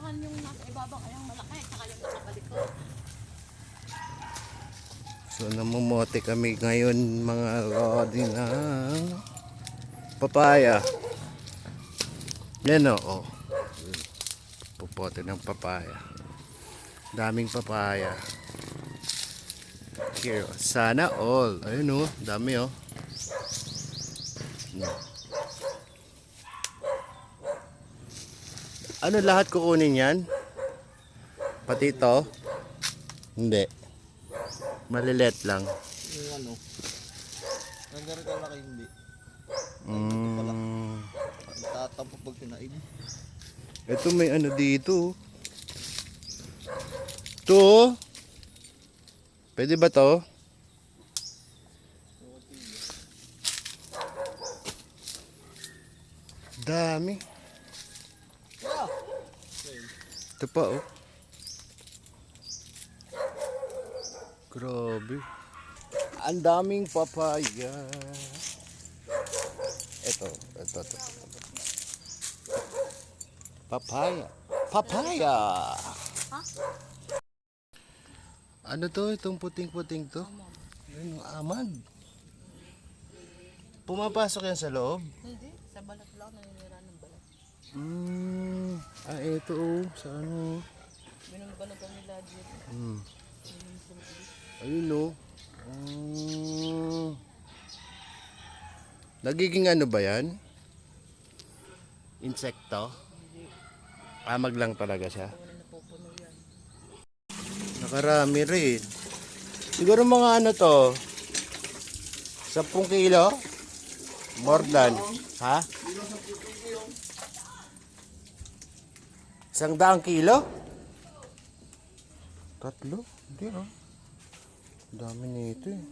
naman yung nasa ibabang ayang malaki, saka yung nakabalik ko. So namumote kami ngayon mga lodi ng papaya. Yan o. Pupote ng papaya. Daming papaya. Here, sana all. Ayun o, dami o. Ano lahat kukunin yan? Pati ito? Hindi. Malilet lang. Yung ano, nandiyan ka laki hindi. Tatapos pag tinaib. Ito may ano dito. Ito. Pwede ba to? Dami. Ito pa oh. Grabe. Ang daming papaya. Ito. Papaya. Papaya. Ha? Ano to? Itong puting-puting to? Ano, amag. Pumapasok yan sa loob? Hindi, sa balat lang, naninira ng balat. Ito oh. Sa ano? Binumbalatan nila dito. Ayun oh. Nagiging ano ba yan? Insekto? Amag lang talaga siya. Kung ano napupuno yan. Nakarami rin. Siguro mga ano to? 10 kilo? More than. Ha? 100 kilo? 3? Hindi ah. Dami nito eh.